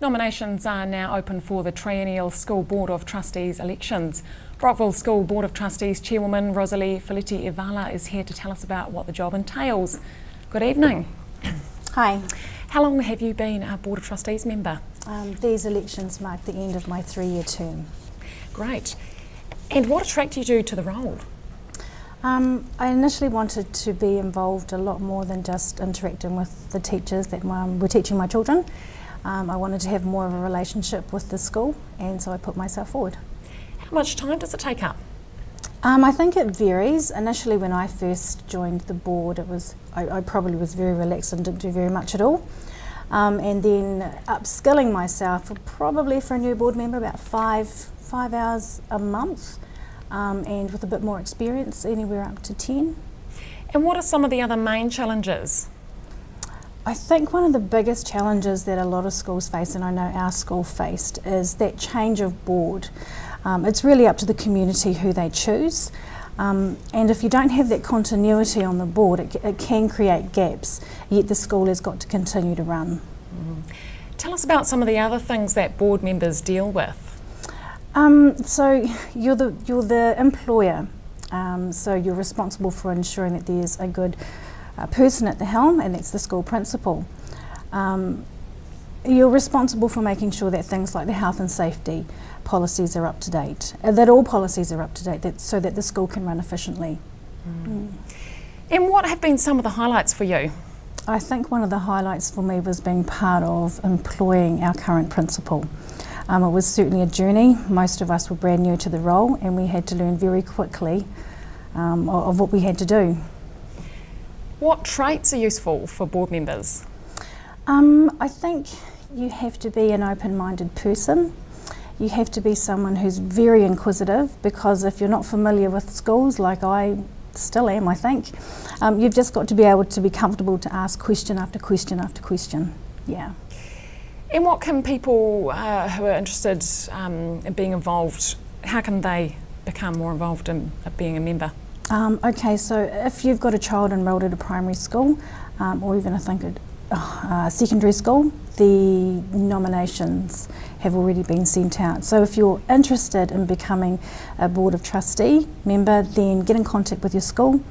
Nominations are now open for the triennial School Board of Trustees elections. Brockville School Board of Trustees chairwoman Rosalie Feleti-Ivala is here to tell us about what the job entails. Good evening. Hi. How long have you been a Board of Trustees member? These elections mark the end of my 3-year term. Great. And what attracted you to the role? I initially wanted to be involved a lot more than just interacting with the teachers that were teaching my children. I wanted to have more of a relationship with the school, and so I put myself forward. How much time does it take up? I think it varies. Initially, when I first joined the board, I probably was very relaxed and didn't do very much at all. And then upskilling myself, probably for a new board member, about five hours a month, and with a bit more experience, anywhere up to 10. And what are some of the other main challenges? I think one of the biggest challenges that a lot of schools face, and I know our school faced, is that change of board. It's really up to the community who they choose, and if you don't have that continuity on the board, it can create gaps, yet the school has got to continue to run. Tell us about some of the other things that board members deal with. So you're the employer, so you're responsible for ensuring that there's a good person at the helm, and that's the school principal. You're responsible for making sure that things like the health and safety policies are up to date, that all policies are up to date, so that the school can run efficiently. And what have been some of the highlights for you? I think one of the highlights for me was being part of employing our current principal. It was certainly a journey. Most of us were brand new to the role, and we had to learn very quickly of what we had to do. What traits are useful for board members? I think you have to be an open-minded person. You have to be someone who's very inquisitive, because if you're not familiar with schools, like I still am, I think, you've just got to be able to be comfortable to ask question after question after question. Yeah. And what can people who are interested in being involved, how can they become more involved in being a member? Okay, so if you've got a child enrolled at a primary school, or even I think a secondary school, the nominations have already been sent out. So if you're interested in becoming a Board of Trustee member, then get in contact with your school,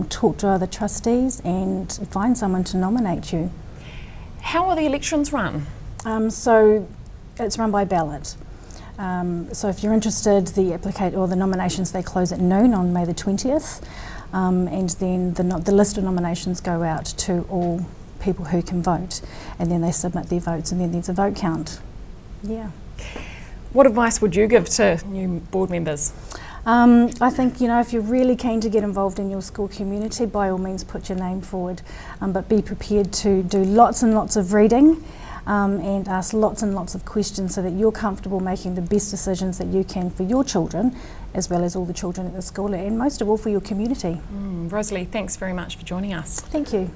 talk to other trustees and find someone to nominate you. How are the elections run? So it's run by ballot. So if you're interested, the nominations, they close at noon on May the 20th, and then the list of nominations go out to all people who can vote, and then they submit their votes, and then there's a vote count. Yeah. What advice would you give to new board members? I think, if you're really keen to get involved in your school community, by all means put your name forward, but be prepared to do lots and lots of reading, and ask lots and lots of questions so that you're comfortable making the best decisions that you can for your children, as well as all the children at the school, and most of all for your community. Rosalie, thanks very much for joining us. Thank you.